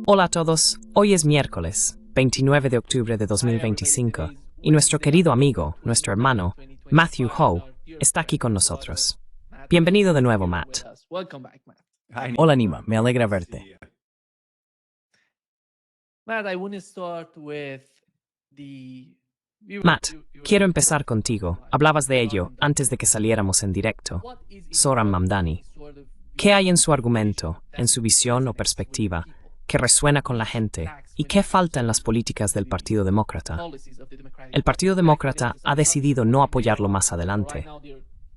Hola a todos, hoy es miércoles, 29 de octubre de 2025, y nuestro querido amigo, nuestro hermano, Matthew Ho, está aquí con nosotros. Bienvenido de nuevo, Matt. Hola Nima, me alegra verte. Matt, quiero empezar contigo. Hablabas de ello antes de que saliéramos en directo. Zohran Mamdani. ¿Qué hay en su argumento, en su visión o perspectiva, que resuena con la gente, y qué falta en las políticas del Partido Demócrata? El Partido Demócrata ha decidido no apoyarlo más adelante.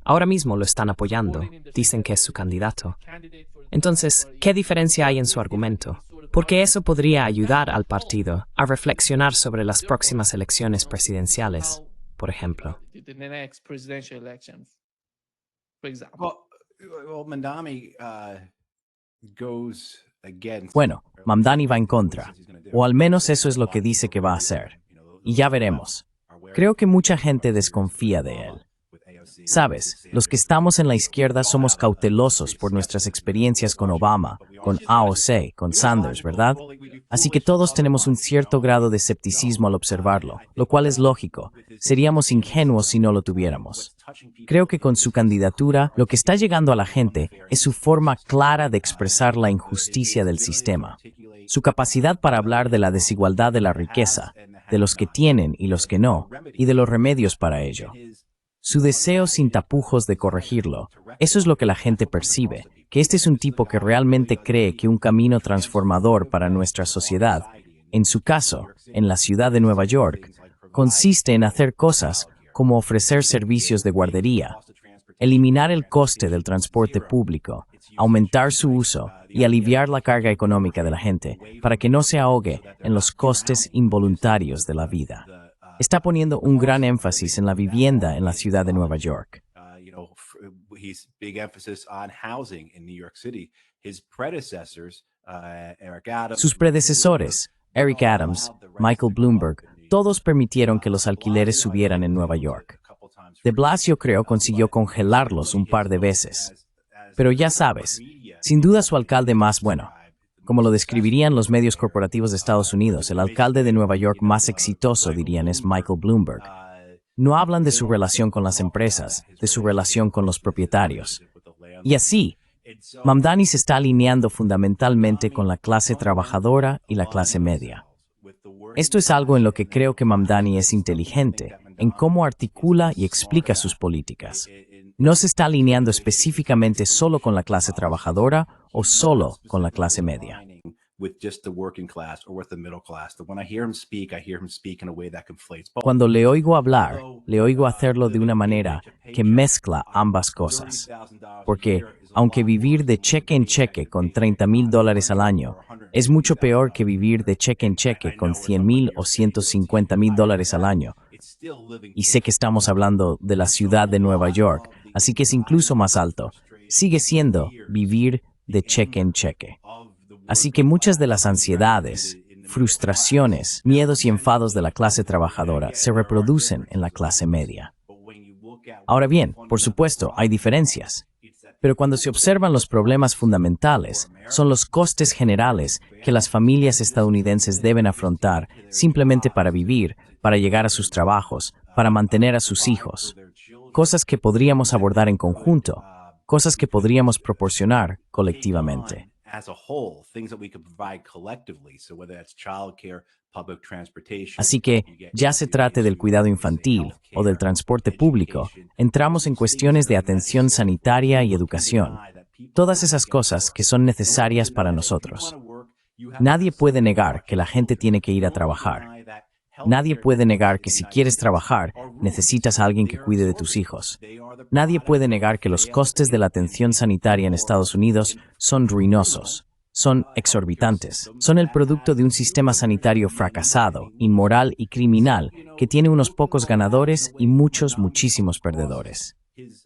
Ahora mismo lo están apoyando, dicen que es su candidato. Entonces, ¿qué diferencia hay en su argumento? Porque eso podría ayudar al partido a reflexionar sobre las próximas elecciones presidenciales, por ejemplo. Bueno, Mamdani va en contra, o al menos eso es lo que dice que va a hacer. Y ya veremos. Creo que mucha gente desconfía de él. Sabes, los que estamos en la izquierda somos cautelosos por nuestras experiencias con Obama, con AOC, con Sanders, ¿verdad? Así que todos tenemos un cierto grado de escepticismo al observarlo, lo cual es lógico. Seríamos ingenuos si no lo tuviéramos. Creo que con su candidatura, lo que está llegando a la gente es su forma clara de expresar la injusticia del sistema. Su capacidad para hablar de la desigualdad de la riqueza, de los que tienen y los que no, y de los remedios para ello. Su deseo sin tapujos de corregirlo, eso es lo que la gente percibe, que este es un tipo que realmente cree que un camino transformador para nuestra sociedad, en su caso, en la ciudad de Nueva York, consiste en hacer cosas como ofrecer servicios de guardería, eliminar el coste del transporte público, aumentar su uso y aliviar la carga económica de la gente para que no se ahogue en los costes involuntarios de la vida. Está poniendo un gran énfasis en la vivienda en la ciudad de Nueva York. Sus predecesores, Eric Adams, Michael Bloomberg, todos permitieron que los alquileres subieran en Nueva York. De Blasio, creo, consiguió congelarlos un par de veces. Pero ya sabes, sin duda su alcalde más bueno. Como lo describirían los medios corporativos de Estados Unidos, el alcalde de Nueva York más exitoso, dirían, es Michael Bloomberg. No hablan de su relación con las empresas, de su relación con los propietarios. Y así, Mamdani se está alineando fundamentalmente con la clase trabajadora y la clase media. Esto es algo en lo que creo que Mamdani es inteligente, en cómo articula y explica sus políticas. No se está alineando específicamente solo con la clase trabajadora o solo con la clase media. Cuando le oigo hablar, le oigo hacerlo de una manera que mezcla ambas cosas. Porque, aunque vivir de cheque en cheque con $30,000 al año es mucho peor que vivir de cheque en cheque con $100,000 o $150,000 al año, y sé que estamos hablando de la ciudad de Nueva York, así que es incluso más alto, sigue siendo vivir de cheque en cheque. Así que muchas de las ansiedades, frustraciones, miedos y enfados de la clase trabajadora se reproducen en la clase media. Ahora bien, por supuesto, hay diferencias. Pero cuando se observan los problemas fundamentales, son los costes generales que las familias estadounidenses deben afrontar simplemente para vivir, para llegar a sus trabajos, para mantener a sus hijos. Cosas que podríamos abordar en conjunto, cosas que podríamos proporcionar colectivamente. Así que, ya se trate del cuidado infantil o del transporte público, entramos en cuestiones de atención sanitaria y educación. Todas esas cosas que son necesarias para nosotros. Nadie puede negar que la gente tiene que ir a trabajar. Nadie puede negar que si quieres trabajar, necesitas a alguien que cuide de tus hijos. Nadie puede negar que los costes de la atención sanitaria en Estados Unidos son ruinosos. Son exorbitantes. Son el producto de un sistema sanitario fracasado, inmoral y criminal que tiene unos pocos ganadores y muchísimos perdedores.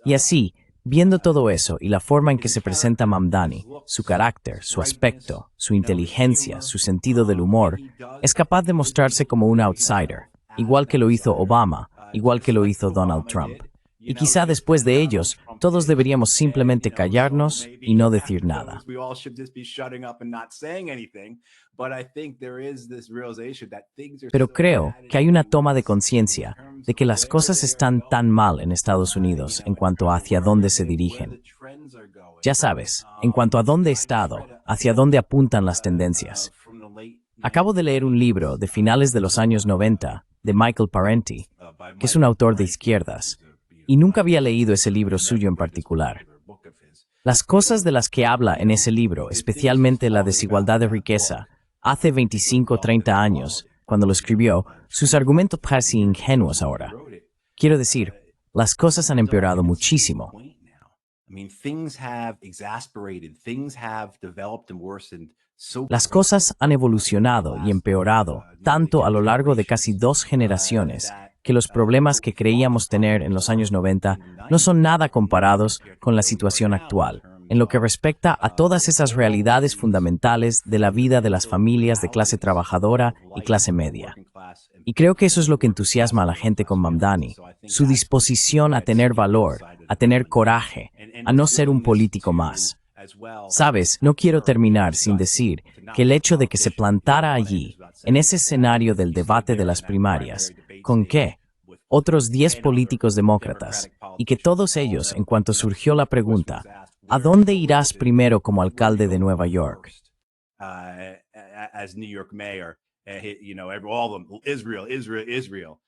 Y así, viendo todo eso y la forma en que se presenta Mamdani, su carácter, su aspecto, su inteligencia, su sentido del humor, es capaz de mostrarse como un outsider, igual que lo hizo Obama, igual que lo hizo Donald Trump. Y quizá después de ellos, todos deberíamos simplemente callarnos y no decir nada. Pero creo que hay una toma de conciencia de que las cosas están tan mal en Estados Unidos en cuanto a hacia dónde se dirigen. Ya sabes, en cuanto a dónde he estado, hacia dónde apuntan las tendencias. Acabo de leer un libro de finales de los años 90 de Michael Parenti, que es un autor de izquierdas, y nunca había leído ese libro suyo en particular. Las cosas de las que habla en ese libro, especialmente la desigualdad de riqueza, hace 25 o 30 años, cuando lo escribió, sus argumentos parecen ingenuos ahora. Quiero decir, las cosas han empeorado muchísimo. Las cosas han evolucionado y empeorado tanto a lo largo de casi 2 generaciones que los problemas que creíamos tener en los años 90 no son nada comparados con la situación actual, en lo que respecta a todas esas realidades fundamentales de la vida de las familias de clase trabajadora y clase media. Y creo que eso es lo que entusiasma a la gente con Mamdani, su disposición a tener valor, a tener coraje, a no ser un político más. Sabes, no quiero terminar sin decir que el hecho de que se plantara allí, en ese escenario del debate de las primarias, ¿con qué? Otros 10 políticos demócratas, y que todos ellos, en cuanto surgió la pregunta, ¿a dónde irás primero como alcalde de Nueva York?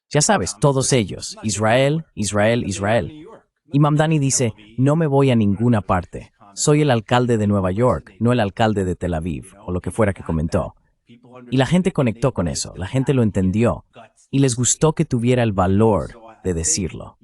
Ya sabes, todos ellos, Israel, Israel, Israel. Y Mamdani dice, no me voy a ninguna parte. Soy el alcalde de Nueva York, no el alcalde de Tel Aviv, o lo que fuera que comentó. Y la gente conectó con eso, la gente lo entendió, y les gustó que tuviera el valor de decirlo.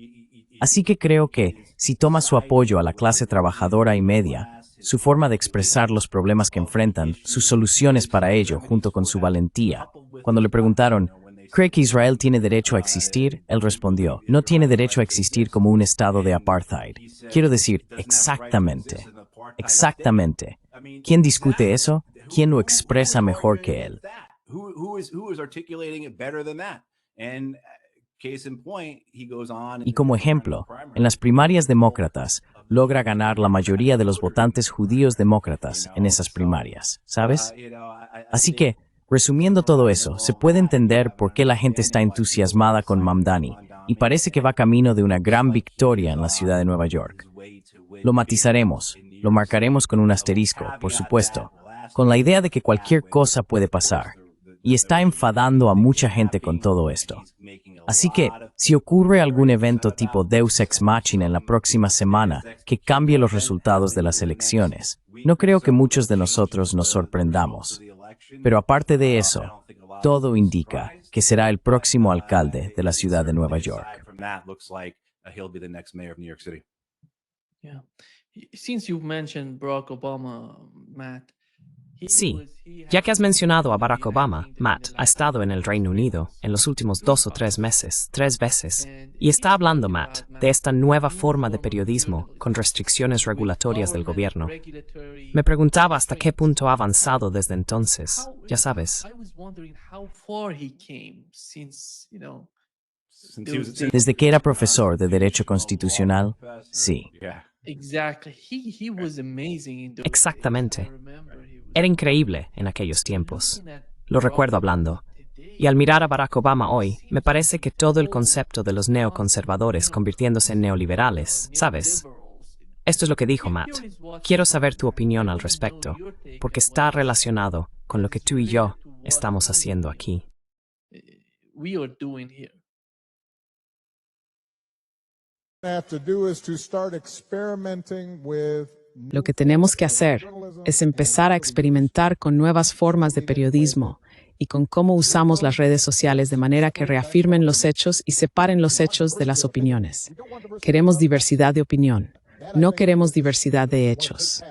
Así que creo que, si toma su apoyo a la clase trabajadora y media, su forma de expresar los problemas que enfrentan, sus soluciones para ello, junto con su valentía. Cuando le preguntaron, ¿cree que Israel tiene derecho a existir? Él respondió, no tiene derecho a existir como un estado de apartheid. Quiero decir, exactamente. Exactamente. ¿Quién discute eso? ¿Quién lo expresa mejor que él? Y como ejemplo, en las primarias demócratas, logra ganar la mayoría de los votantes judíos demócratas en esas primarias, ¿sabes? Así que, resumiendo todo eso, se puede entender por qué la gente está entusiasmada con Mamdani y parece que va camino de una gran victoria en la ciudad de Nueva York. Lo matizaremos, lo marcaremos con un asterisco, por supuesto, con la idea de que cualquier cosa puede pasar, y está enfadando a mucha gente con todo esto. Así que, si ocurre algún evento tipo Deus Ex Machina en la próxima semana que cambie los resultados de las elecciones, no creo que muchos de nosotros nos sorprendamos. Pero aparte de eso, todo indica que será el próximo alcalde de la ciudad de Nueva York. Since you've mentioned Barack Obama, Matt, Sí, ya que has mencionado a Barack Obama, Matt ha estado en el Reino Unido en los últimos 2 o 3 meses, 3 veces, y está hablando, Matt, de esta nueva forma de periodismo con restricciones regulatorias del gobierno. Me preguntaba hasta qué punto ha avanzado desde entonces, ya sabes. Desde que era profesor de Derecho Constitucional, sí. Exactamente. Era increíble en aquellos tiempos. Lo recuerdo hablando. Y al mirar a Barack Obama hoy, me parece que todo el concepto de los neoconservadores convirtiéndose en neoliberales, ¿sabes? Esto es lo que dijo Matt. Quiero saber tu opinión al respecto, porque está relacionado con lo que tú y yo estamos haciendo aquí. Lo que tenemos que hacer es empezar a experimentar con nuevas formas de periodismo y con cómo usamos las redes sociales de manera que reafirmen los hechos y separen los hechos de las opiniones. Queremos diversidad de opinión, no queremos diversidad de hechos.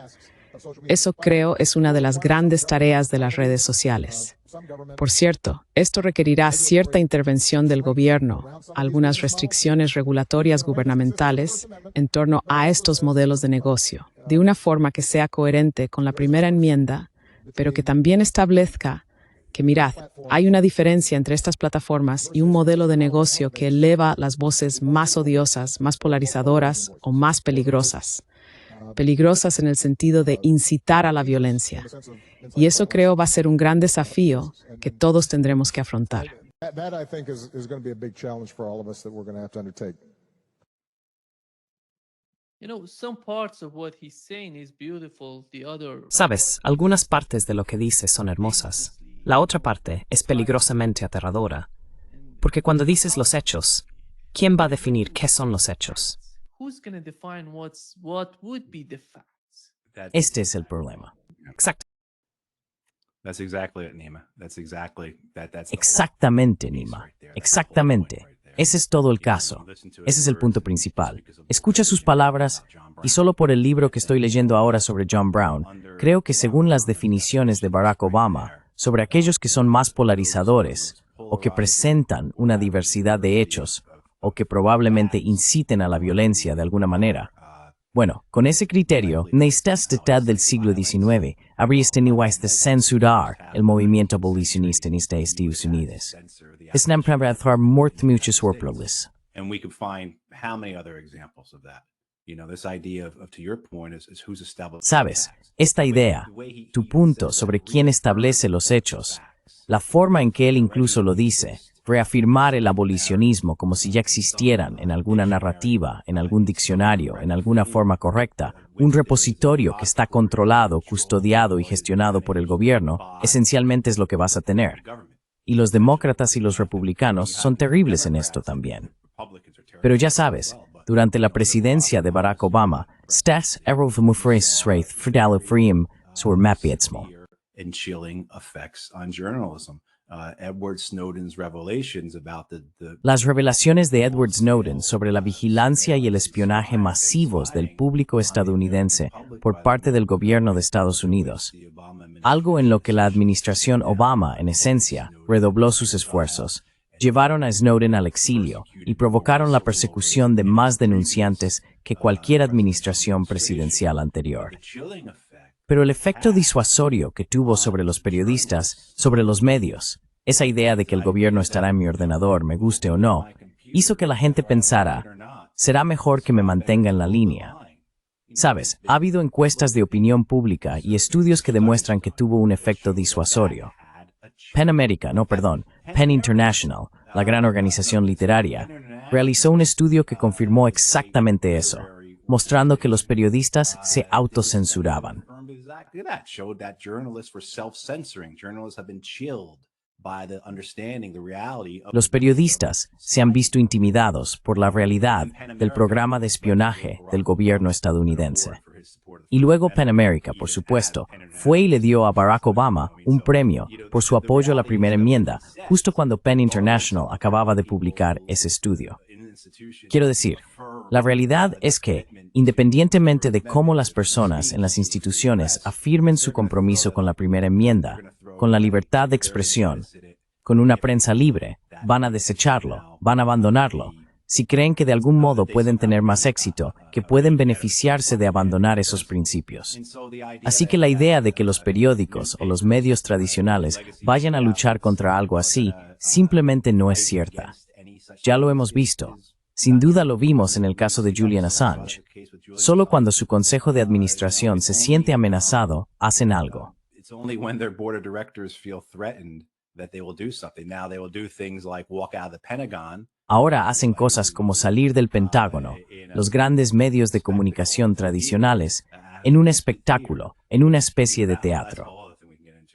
Eso creo es una de las grandes tareas de las redes sociales. Por cierto, esto requerirá cierta intervención del gobierno, algunas restricciones regulatorias gubernamentales en torno a estos modelos de negocio, de una forma que sea coherente con la primera enmienda, pero que también establezca que mirad, hay una diferencia entre estas plataformas y un modelo de negocio que eleva las voces más odiosas, más polarizadoras o más peligrosas. Peligrosas en el sentido de incitar a la violencia. Y eso creo va a ser un gran desafío que todos tendremos que afrontar. That I think is going to be a big challenge for all of us that we're going to have to undertake. Some parts of what he's saying is beautiful, the other... Sabes, algunas partes de lo que dice son hermosas. La otra parte es peligrosamente aterradora. Porque cuando dices los hechos, ¿quién va a definir qué son los hechos? Who's going to define what would be the facts? Este es el problema. Exacto. That's exactly it, Nima. That's exactly that's the whole Exactamente, piece Nima. right there. That's the whole Exactamente. point right there. Ese es todo el caso. Ese es el punto principal. Escucha sus palabras y solo por el libro que estoy leyendo ahora sobre John Brown, creo que según las definiciones de Barack Obama, sobre aquellos que son más polarizadores o que presentan una diversidad de hechos o que probablemente inciten a la violencia de alguna manera. Bueno, con ese criterio, na esta edad del siglo XIX, habría tenido que censurar el movimiento abolicionista en Estados Unidos. Es una pregunta muy superfluas. And we could find how many other examples of that. This idea of to your point is who's established. Sabes, esta idea, tu punto sobre quién establece los hechos, la forma en que él incluso lo dice, reafirmar el abolicionismo como si ya existieran en alguna narrativa, en algún diccionario, en alguna forma correcta, un repositorio que está controlado, custodiado y gestionado por el gobierno, esencialmente es lo que vas a tener. Y los demócratas y los republicanos son terribles en esto también. Pero ya sabes, durante la presidencia de Barack Obama, stas erofmufresreith fridalifrim sur mapietsmo. And chilling effects on journalism. Edward Snowden's revelations about the Las revelaciones de Edward Snowden sobre la vigilancia y el espionaje masivos del público estadounidense por parte del gobierno de Estados Unidos, algo en lo que la administración Obama, en esencia, redobló sus esfuerzos, llevaron a Snowden al exilio y provocaron la persecución de más denunciantes que cualquier administración presidencial anterior. chilling effect. Pero el efecto disuasorio que tuvo sobre los periodistas, sobre los medios, esa idea de que el gobierno estará en mi ordenador, me guste o no, hizo que la gente pensara, será mejor que me mantenga en la línea. Sabes, ha habido encuestas de opinión pública y estudios que demuestran que tuvo un efecto disuasorio. Penn International, la gran organización literaria, realizó un estudio que confirmó exactamente eso, mostrando que los periodistas se autocensuraban. Exactly that. Showed that journalists were self-censoring. Journalists have been chilled by the understanding, the reality of Los periodistas se han visto intimidados por la realidad del programa de espionaje del gobierno estadounidense. Y luego PEN America, por supuesto, fue y le dio a Barack Obama un premio por su apoyo a la primera enmienda, justo cuando PEN International acababa de publicar ese estudio. Quiero decir, la realidad es que, independientemente de cómo las personas en las instituciones afirmen su compromiso con la primera enmienda, con la libertad de expresión, con una prensa libre, van a desecharlo, van a abandonarlo, si creen que de algún modo pueden tener más éxito, que pueden beneficiarse de abandonar esos principios. Así que la idea de que los periódicos o los medios tradicionales vayan a luchar contra algo así simplemente no es cierta. Ya lo hemos visto. Sin duda lo vimos en el caso de Julian Assange. Solo cuando su consejo de administración se siente amenazado, hacen algo. It's only when their board of directors feel threatened that they will do something. Now they will do things like walk out of the Pentagon. Ahora hacen cosas como salir del Pentágono, los grandes medios de comunicación tradicionales, en un espectáculo, en una especie de teatro.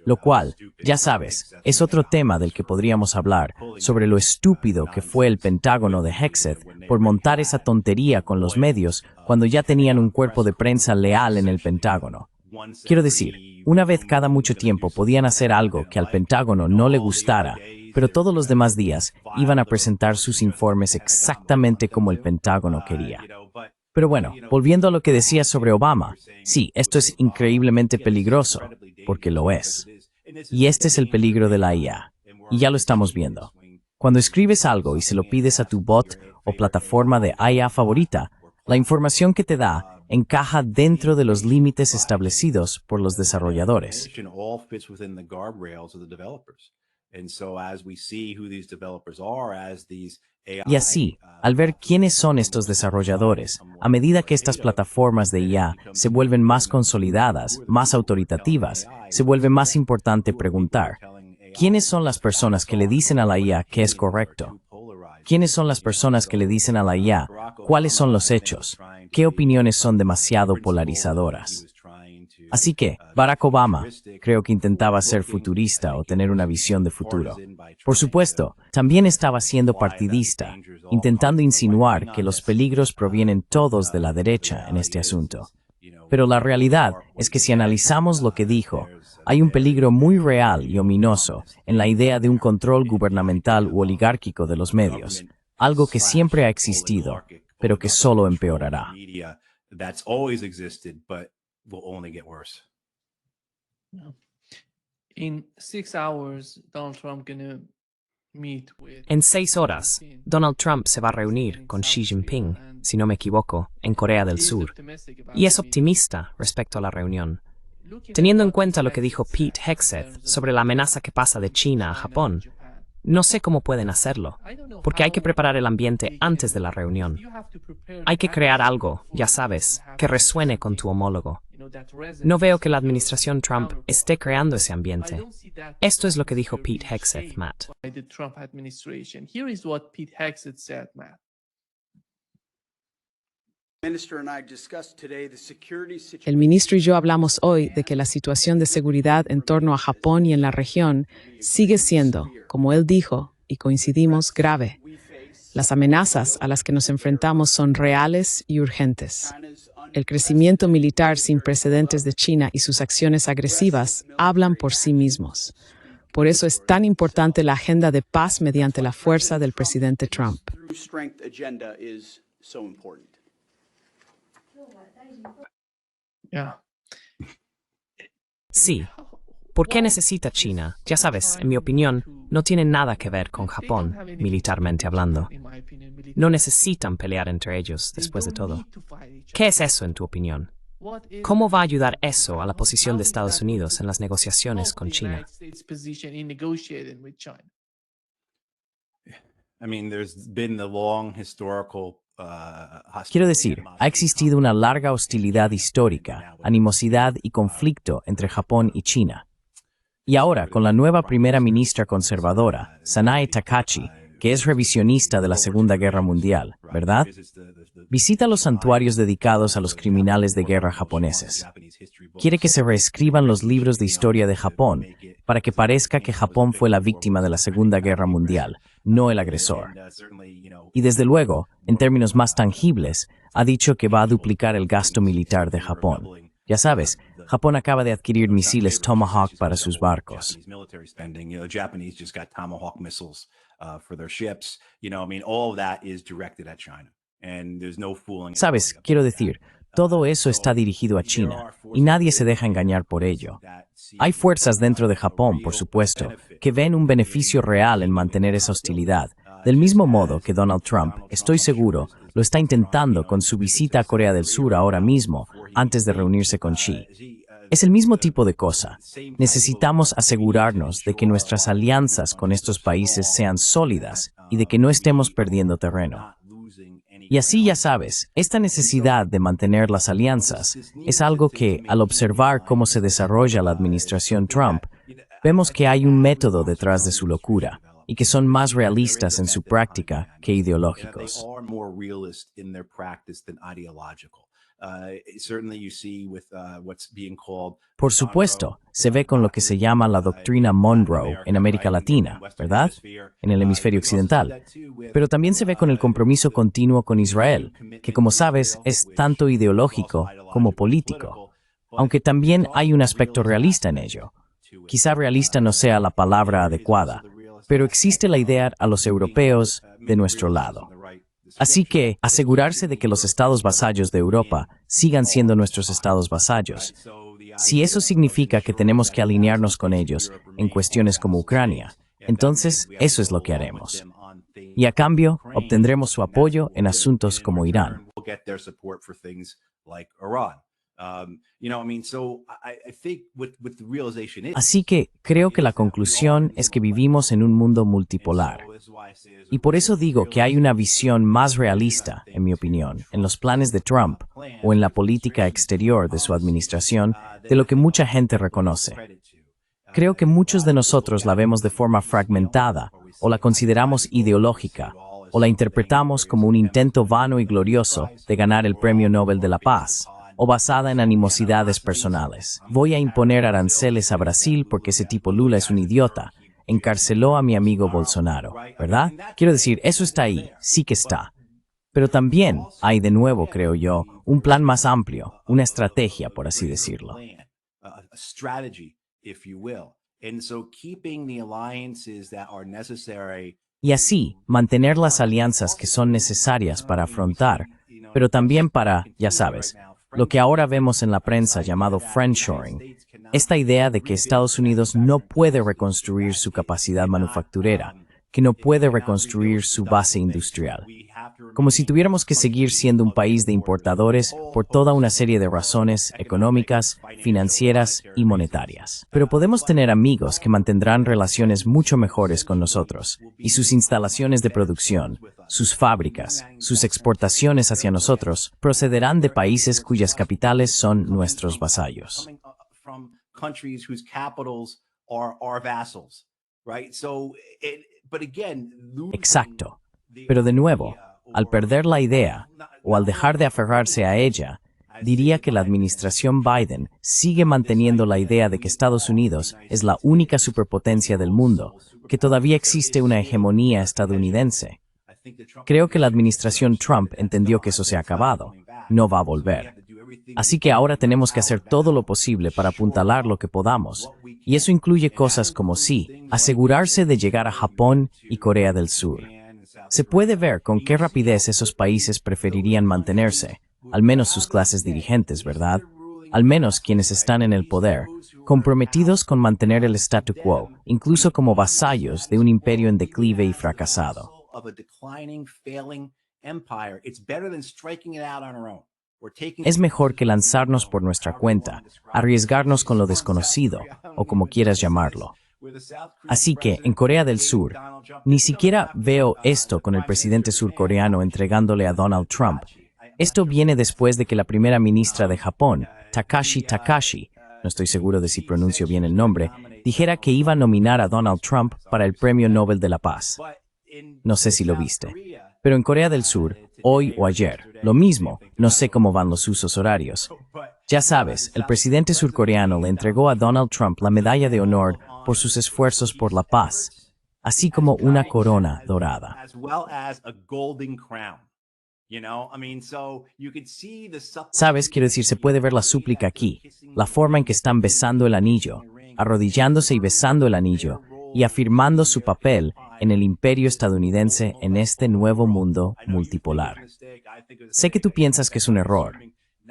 Lo cual, ya sabes, es otro tema del que podríamos hablar, sobre lo estúpido que fue el Pentágono de Hexeth por montar esa tontería con los medios cuando ya tenían un cuerpo de prensa leal en el Pentágono. Quiero decir, una vez cada mucho tiempo podían hacer algo que al Pentágono no le gustara, pero todos los demás días iban a presentar sus informes exactamente como el Pentágono quería. Pero bueno, volviendo a lo que decías sobre Obama, sí, esto es increíblemente peligroso, porque lo es. Y este es el peligro de la IA. Y ya lo estamos viendo. Cuando escribes algo y se lo pides a tu bot o plataforma de IA favorita, la información que te da encaja dentro de los límites establecidos por los desarrolladores. All fits within the guardrails of the developers. And so as we see who these developers are, as these AI, Y así, al ver quiénes son estos desarrolladores, a medida que estas plataformas de IA se vuelven más consolidadas, más autoritativas, se vuelve más importante preguntar, ¿quiénes son las personas que le dicen a la IA que es correcto? ¿Quiénes son las personas que le dicen a la IA cuáles son los hechos? ¿Qué opiniones son demasiado polarizadoras? Así que, Barack Obama, creo que intentaba ser futurista o tener una visión de futuro. Por supuesto, también estaba siendo partidista, intentando insinuar que los peligros provienen todos de la derecha en este asunto. Pero la realidad es que si analizamos lo que dijo, hay un peligro muy real y ominoso en la idea de un control gubernamental u oligárquico de los medios, algo que siempre ha existido, pero que solo empeorará. that's always existed, but will only get worse. In 6 hours, Donald Trump gonna meet with. En 6 horas, Donald Trump se va a reunir con Xi Jinping, si no me equivoco, en Corea del Sur, y es optimista respecto a la reunión. Teniendo en cuenta lo que dijo Pete Hegseth sobre la amenaza que pasa de China a Japón, no sé cómo pueden hacerlo, porque hay que preparar el ambiente antes de la reunión. Hay que crear algo, ya sabes, que resuene con tu homólogo. No veo que la administración Trump esté creando ese ambiente. Esto es lo que dijo Pete Hegseth, Matt. By the Trump administration. Here is what Pete Hegseth said, Matt. El ministro y yo hablamos hoy de que la situación de seguridad en torno a Japón y en la región sigue siendo, como él dijo, y coincidimos, grave. Las amenazas a las que nos enfrentamos son reales y urgentes. El crecimiento militar sin precedentes de China y sus acciones agresivas hablan por sí mismos. Por eso es tan importante la agenda de paz mediante la fuerza del presidente Trump. Yeah. Sí. ¿Por qué necesita China? Ya sabes, en mi opinión, no tiene nada que ver con Japón, militarmente hablando. No necesitan pelear entre ellos, después de todo. ¿Qué es eso, en tu opinión? ¿Cómo va a ayudar eso a la posición de Estados Unidos en las negociaciones con China? I mean, there's been the long historical Quiero decir, ha existido una larga hostilidad histórica, animosidad y conflicto entre Japón y China. Y ahora, con la nueva primera ministra conservadora, Sanae Takahashi, que es revisionista de la Segunda Guerra Mundial, ¿verdad? Visita los santuarios dedicados a los criminales de guerra japoneses. Quiere que se reescriban los libros de historia de Japón para que parezca que Japón fue la víctima de la Segunda Guerra Mundial, no el agresor. Y desde luego, en términos más tangibles, ha dicho que va a duplicar el gasto militar de Japón. Ya sabes, Japón acaba de adquirir misiles Tomahawk para sus barcos. Sabes, quiero decir, todo eso está dirigido a China, y nadie se deja engañar por ello. Hay fuerzas dentro de Japón, por supuesto, que ven un beneficio real en mantener esa hostilidad, del mismo modo que Donald Trump, estoy seguro, lo está intentando con su visita a Corea del Sur ahora mismo, antes de reunirse con Xi. Es el mismo tipo de cosa. Necesitamos asegurarnos de que nuestras alianzas con estos países sean sólidas y de que no estemos perdiendo terreno. Y así ya sabes, esta necesidad de mantener las alianzas es algo que, al observar cómo se desarrolla la administración Trump, vemos que hay un método detrás de su locura y que son más realistas en su práctica que ideológicos. Por supuesto, se ve con lo que se llama la doctrina Monroe en América Latina, ¿verdad? En el hemisferio occidental. Pero también se ve con el compromiso continuo con Israel, que como sabes es tanto ideológico como político, aunque también hay un aspecto realista en ello. Quizá realista no sea la palabra adecuada, pero existe la idea a los europeos de nuestro lado. Así que asegurarse de que los estados vasallos de Europa sigan siendo nuestros estados vasallos. Si eso significa que tenemos que alinearnos con ellos en cuestiones como Ucrania, entonces eso es lo que haremos. Y a cambio, obtendremos su apoyo en asuntos como Irán. like Iran. So I think what the realization is. Así que creo que la conclusión es que vivimos en un mundo multipolar. Y por eso digo que hay una visión más realista, en mi opinión, en los planes de Trump o en la política exterior de su administración de lo que mucha gente reconoce. Creo que muchos de nosotros la vemos de forma fragmentada o la consideramos ideológica o la interpretamos como un intento vano y glorioso de ganar el Premio Nobel de la Paz, o basada en animosidades personales. Voy a imponer aranceles a Brasil porque ese tipo Lula es un idiota. Encarceló a mi amigo Bolsonaro, ¿verdad? Quiero decir, eso está ahí, sí que está. Pero también hay, de nuevo, creo yo, un plan más amplio, una estrategia, por así decirlo. Y así, mantener las alianzas que son necesarias para afrontar, pero también para, ya sabes, lo que ahora vemos en la prensa llamado friendshoring, esta idea de que Estados Unidos no puede reconstruir su capacidad manufacturera, que no puede reconstruir su base industrial. Como si tuviéramos que seguir siendo un país de importadores por toda una serie de razones económicas, financieras y monetarias. Pero podemos tener amigos que mantendrán relaciones mucho mejores con nosotros, y sus instalaciones de producción, sus fábricas, sus exportaciones hacia nosotros, procederán de países cuyas capitales son nuestros vasallos. Exacto. Pero de nuevo, al perder la idea, o al dejar de aferrarse a ella, diría que la administración Biden sigue manteniendo la idea de que Estados Unidos es la única superpotencia del mundo, que todavía existe una hegemonía estadounidense. Creo que la administración Trump entendió que eso se ha acabado, no va a volver. Así que ahora tenemos que hacer todo lo posible para apuntalar lo que podamos, y eso incluye cosas como asegurarse de llegar a Japón y Corea del Sur. Se puede ver con qué rapidez esos países preferirían mantenerse, al menos sus clases dirigentes, ¿verdad? Al menos quienes están en el poder, comprometidos con mantener el statu quo, incluso como vasallos de un imperio en declive y fracasado. Es mejor que lanzarnos por nuestra cuenta, arriesgarnos con lo desconocido, o como quieras llamarlo. Así que, en Corea del Sur, ni siquiera veo esto con el presidente surcoreano entregándole a Donald Trump. Esto viene después de que la primera ministra de Japón, Takashi, no estoy seguro de si pronuncio bien el nombre, dijera que iba a nominar a Donald Trump para el Premio Nobel de la Paz. No sé si lo viste. Pero en Corea del Sur, hoy o ayer, lo mismo, no sé cómo van los usos horarios. Ya sabes, el presidente surcoreano le entregó a Donald Trump la medalla de honor por sus esfuerzos por la paz, así como una corona dorada. Sabes, quiero decir, se puede ver la súplica aquí, la forma en que están besando el anillo, arrodillándose y besando el anillo, y afirmando su papel en el imperio estadounidense en este nuevo mundo multipolar. Sé que tú piensas que es un error.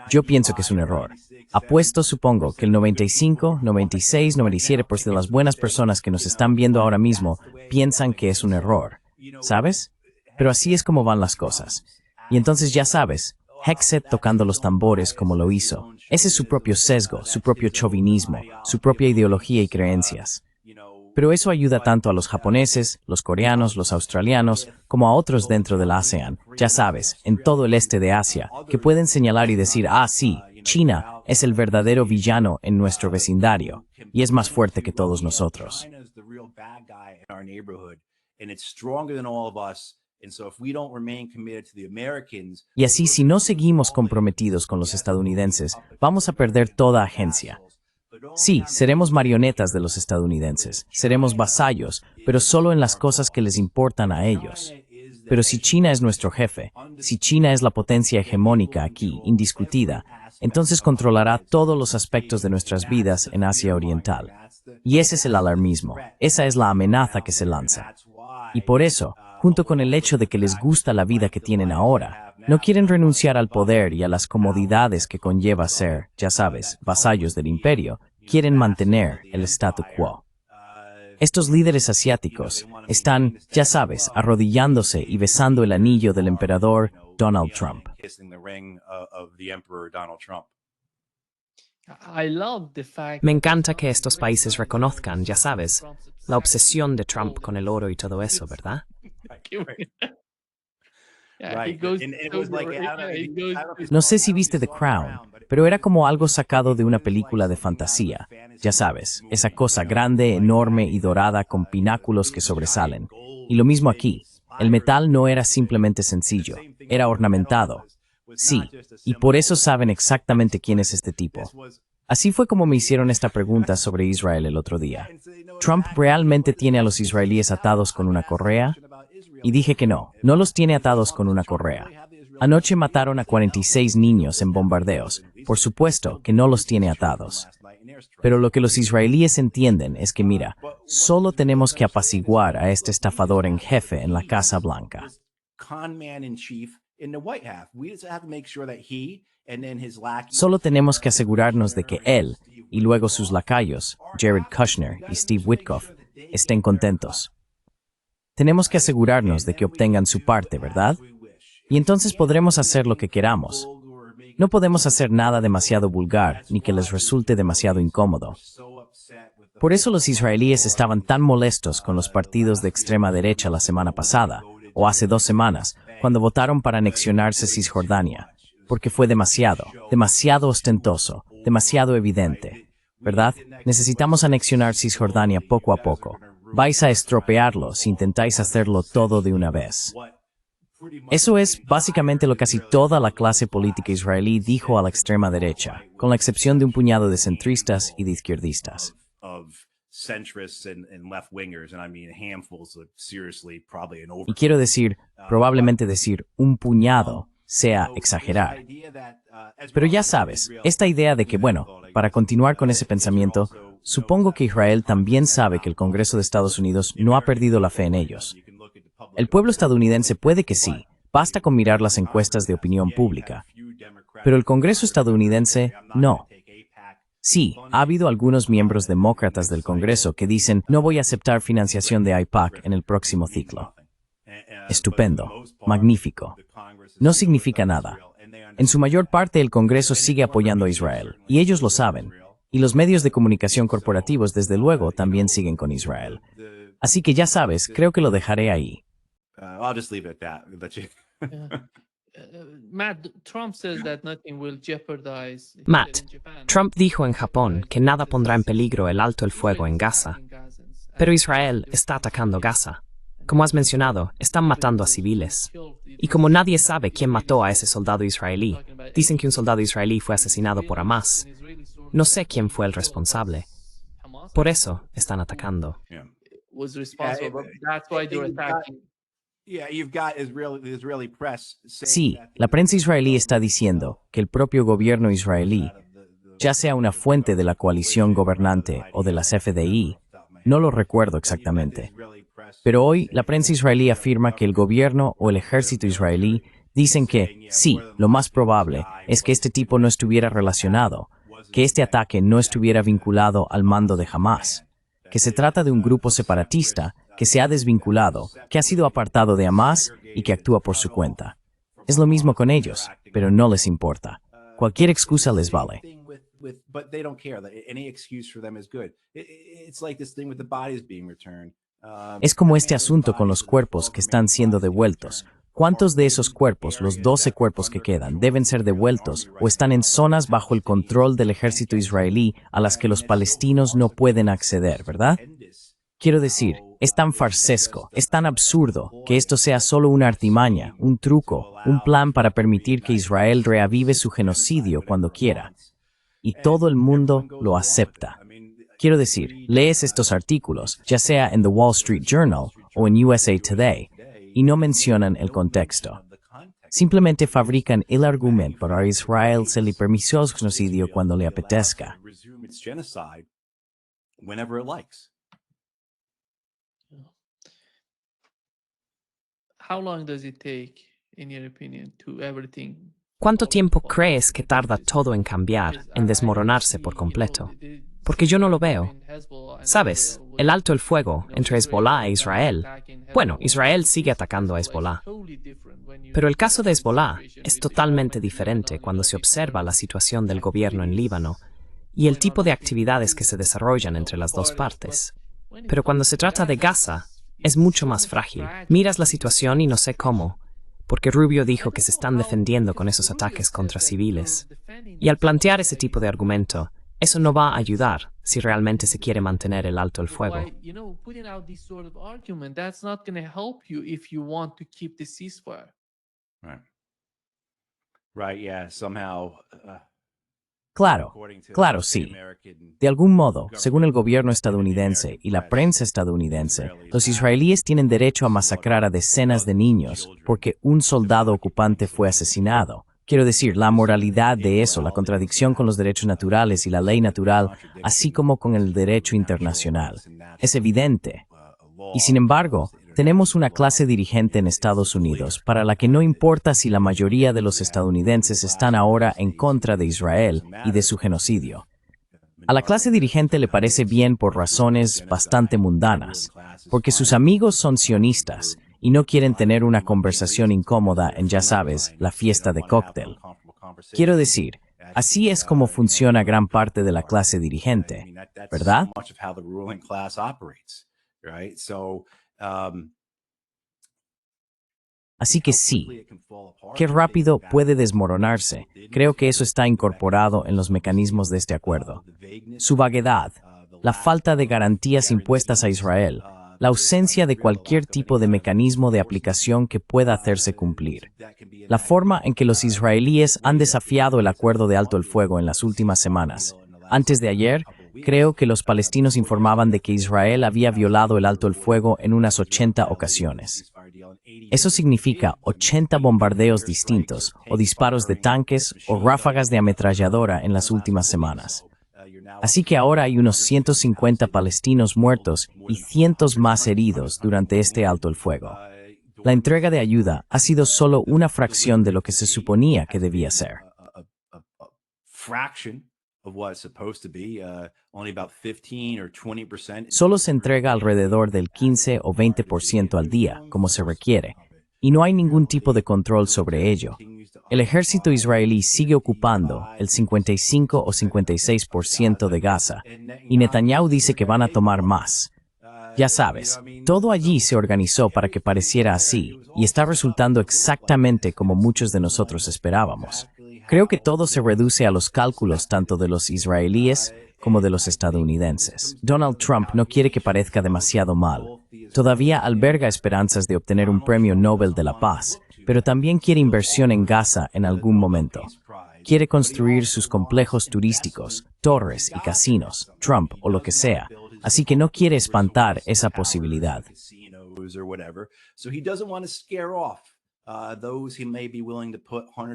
Yo pienso que es un error. Apuesto, supongo, que el 95, 96, 97% de las buenas personas que nos están viendo ahora mismo piensan que es un error. ¿Sabes? Pero así es como van las cosas. Y entonces ya sabes, Hexet tocando los tambores como lo hizo. Ese es su propio sesgo, su propio chauvinismo, su propia ideología y creencias. Pero eso ayuda tanto a los japoneses, los coreanos, los australianos, como a otros dentro de la ASEAN, ya sabes, en todo el este de Asia, que pueden señalar y decir, sí, China es el verdadero villano en nuestro vecindario, y es más fuerte que todos nosotros. Y así, si no seguimos comprometidos con los estadounidenses, vamos a perder toda agencia. Sí, seremos marionetas de los estadounidenses, seremos vasallos, pero solo en las cosas que les importan a ellos. Pero si China es nuestro jefe, si China es la potencia hegemónica aquí, indiscutida, entonces controlará todos los aspectos de nuestras vidas en Asia Oriental. Y ese es el alarmismo, esa es la amenaza que se lanza. Y por eso, junto con el hecho de que les gusta la vida que tienen ahora, no quieren renunciar al poder y a las comodidades que conlleva ser, ya sabes, vasallos del imperio, quieren mantener el statu quo. Estos líderes asiáticos están, ya sabes, arrodillándose y besando el anillo del emperador Donald Trump. kissing the ring of the Emperor Donald Trump. I love the fact Me encanta que estos países reconozcan, ya sabes, la obsesión de Trump con el oro y todo eso, ¿verdad? Yeah, he Right. goes And it so was like, far- I don't know, yeah, he goes I don't know if No sé si viste The Crown, pero era como algo sacado de una película de fantasía. Ya sabes, esa cosa grande, enorme y dorada con pináculos que sobresalen. Y lo mismo aquí. El metal no era simplemente sencillo, era ornamentado. Sí, y por eso saben exactamente quién es este tipo. Así fue como me hicieron esta pregunta sobre Israel el otro día. ¿Trump realmente tiene a los israelíes atados con una correa? Y dije que no, no los tiene atados con una correa. Anoche mataron a 46 niños en bombardeos. Por supuesto que no los tiene atados. Pero lo que los israelíes entienden es que, mira, solo tenemos que apaciguar a este estafador en jefe en la Casa Blanca. Solo tenemos que asegurarnos de que él, y luego sus lacayos, Jared Kushner y Steve Witkoff, estén contentos. Tenemos que asegurarnos de que obtengan su parte, ¿verdad? Y entonces podremos hacer lo que queramos. No podemos hacer nada demasiado vulgar ni que les resulte demasiado incómodo. Por eso los israelíes estaban tan molestos con los partidos de extrema derecha la semana pasada, o hace 2 semanas, cuando votaron para anexionarse Cisjordania, porque fue demasiado ostentoso, demasiado evidente. ¿Verdad? Necesitamos anexionar Cisjordania poco a poco. Vais a estropearlo si intentáis hacerlo todo de una vez. Eso es básicamente lo que casi toda la clase política israelí dijo a la extrema derecha, con la excepción de un puñado de centristas y de izquierdistas. Y quiero decir, probablemente decir un puñado sea exagerar. Pero ya sabes, esta idea de que, bueno, para continuar con ese pensamiento, supongo que Israel también sabe que el Congreso de Estados Unidos no ha perdido la fe en ellos. El pueblo estadounidense puede que sí, basta con mirar las encuestas de opinión pública. Pero el Congreso estadounidense no. Sí, ha habido algunos miembros demócratas del Congreso que dicen no voy a aceptar financiación de AIPAC en el próximo ciclo. Estupendo, magnífico. No significa nada. En su mayor parte el Congreso sigue apoyando a Israel, y ellos lo saben. Y los medios de comunicación corporativos, desde luego, también siguen con Israel. Así que ya sabes, creo que lo dejaré ahí. I'll just leave it at that. Matt, Trump says that nothing will jeopardize Matt, in Japan. Trump dijo en Japón que nada pondrá en peligro el alto el fuego en Gaza. Pero Israel está atacando Gaza. Como has mencionado, están matando a civiles. Y como nadie sabe quién mató a ese soldado israelí, dicen que un soldado israelí fue asesinado por Hamas. No sé quién fue el responsable. Por eso están atacando. Was responsible, but that's why they're attacking. Sí, la prensa israelí está diciendo que el propio gobierno israelí, ya sea una fuente de la coalición gobernante o de las FDI, no lo recuerdo exactamente. Pero hoy la prensa israelí afirma que el gobierno o el ejército israelí dicen que, sí, lo más probable es que este tipo no estuviera relacionado, que este ataque no estuviera vinculado al mando de Hamas, que se trata de un grupo separatista que se ha desvinculado, que ha sido apartado de Hamas y que actúa por su cuenta. Es lo mismo con ellos, pero no les importa. Cualquier excusa les vale. Es como este asunto con los cuerpos que están siendo devueltos. ¿Cuántos de esos cuerpos, los 12 cuerpos que quedan, deben ser devueltos o están en zonas bajo el control del ejército israelí a las que los palestinos no pueden acceder, verdad? Quiero decir, es tan farsesco, es tan absurdo que esto sea solo una artimaña, un truco, un plan para permitir que Israel reavive su genocidio cuando quiera. Y todo el mundo lo acepta. Quiero decir, lees estos artículos, ya sea en The Wall Street Journal o en USA Today, y no mencionan el contexto. Simplemente fabrican el argumento para que Israel se le permitió el genocidio cuando le apetezca. How long does it take, in your opinion, to everything? ¿Cuánto tiempo crees que tarda todo en cambiar, en desmoronarse por completo? Porque yo no lo veo. Sabes, el alto el fuego entre Hezbollah e Israel. Bueno, Israel sigue atacando a Hezbollah. Pero el caso de Hezbollah es totalmente diferente cuando se observa la situación del gobierno en Líbano y el tipo de actividades que se desarrollan entre las dos partes. Pero cuando se trata de Gaza, es mucho más frágil. Miras la situación y no sé cómo, porque Rubio dijo que se están defendiendo con esos ataques contra civiles. Y al plantear ese tipo de argumento, eso no va a ayudar si realmente se quiere mantener el alto el fuego. Right. Right. Yeah. Somehow. Claro, claro, sí. De algún modo, según el gobierno estadounidense y la prensa estadounidense, los israelíes tienen derecho a masacrar a decenas de niños porque un soldado ocupante fue asesinado. Quiero decir, la moralidad de eso, la contradicción con los derechos naturales y la ley natural, así como con el derecho internacional, es evidente. Y sin embargo, tenemos una clase dirigente en Estados Unidos para la que no importa si la mayoría de los estadounidenses están ahora en contra de Israel y de su genocidio. A la clase dirigente le parece bien por razones bastante mundanas, porque sus amigos son sionistas y no quieren tener una conversación incómoda en, ya sabes, la fiesta de cóctel. Quiero decir, así es como funciona gran parte de la clase dirigente, ¿verdad? Así que sí, qué rápido puede desmoronarse. Creo que eso está incorporado en los mecanismos de este acuerdo. Su vaguedad, la falta de garantías impuestas a Israel, la ausencia de cualquier tipo de mecanismo de aplicación que pueda hacerse cumplir. La forma en que los israelíes han desafiado el acuerdo de alto el fuego en las últimas semanas. Antes de ayer, creo que los palestinos informaban de que Israel había violado el alto el fuego en unas 80 ocasiones. Eso significa 80 bombardeos distintos, o disparos de tanques, o ráfagas de ametralladora en las últimas semanas. Así que ahora hay unos 150 palestinos muertos y cientos más heridos durante este alto el fuego. La entrega de ayuda ha sido solo una fracción de lo que se suponía que debía ser. Solo se entrega alrededor del 15 o 20% al día, como se requiere, y no hay ningún tipo de control sobre ello. El ejército israelí sigue ocupando el 55 o 56% de Gaza, y Netanyahu dice que van a tomar más. Ya sabes, todo allí se organizó para que pareciera así, y está resultando exactamente como muchos de nosotros esperábamos. Creo que todo se reduce a los cálculos tanto de los israelíes como de los estadounidenses. Donald Trump no quiere que parezca demasiado mal. Todavía alberga esperanzas de obtener un premio Nobel de la Paz, pero también quiere inversión en Gaza en algún momento. Quiere construir sus complejos turísticos, torres y casinos, Trump o lo que sea, así que no quiere espantar esa posibilidad.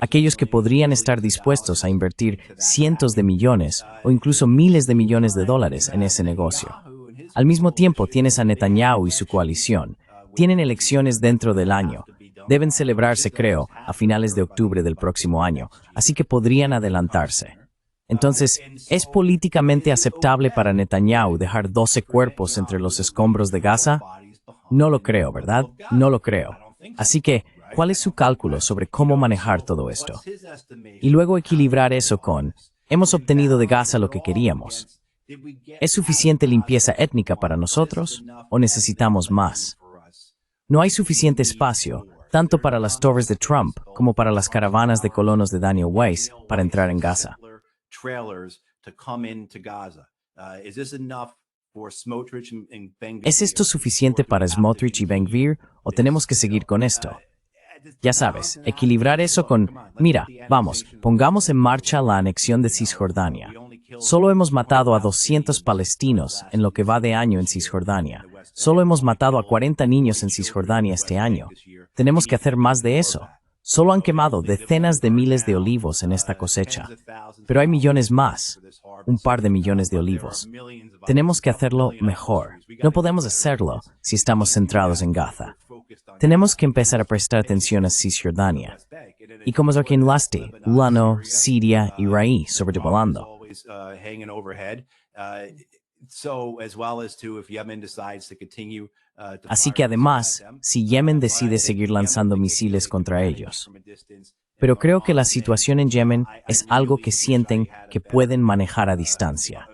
Aquellos que podrían estar dispuestos a invertir cientos de millones o incluso miles de millones de dólares en ese negocio. Al mismo tiempo tienes a Netanyahu y su coalición. Tienen elecciones dentro del año. Deben celebrarse, creo, a finales de octubre del próximo año, así que podrían adelantarse. Entonces, ¿es políticamente aceptable para Netanyahu dejar 12 cuerpos entre los escombros de Gaza? No lo creo, ¿verdad? No lo creo. Así que, ¿cuál es su cálculo sobre cómo manejar todo esto? Y luego equilibrar eso con, hemos obtenido de Gaza lo que queríamos. ¿Es suficiente limpieza étnica para nosotros o necesitamos más? No hay suficiente espacio, tanto para las torres de Trump como para las caravanas de colonos de Daniel Weiss para entrar en Gaza. ¿Es esto suficiente para Smotrich y Ben-Gvir o tenemos que seguir con esto? Ya sabes, equilibrar eso con, mira, vamos, pongamos en marcha la anexión de Cisjordania. Solo hemos matado a 200 palestinos en lo que va de año en Cisjordania. Solo hemos matado a 40 niños en Cisjordania este año. Tenemos que hacer más de eso. Solo han quemado decenas de miles de olivos en esta cosecha. Pero hay millones más, un par de millones de olivos. Tenemos que hacerlo mejor. No podemos hacerlo si estamos centrados en Gaza. Tenemos que empezar a prestar atención a Cisjordania. Y como es aquí en Lasti, Ulano, Siria y Rai sobrevolando. So, as well as to if Yemen decides to continue, to Así fire que missiles además, at them, si Yemen but decide I seguir think lanzando Yemen misiles thinks contra they can ellos. from a distance and Pero creo que respond, la and situación en Yemen I es algo really que wish sienten I had a que better, pueden manejar a distancia.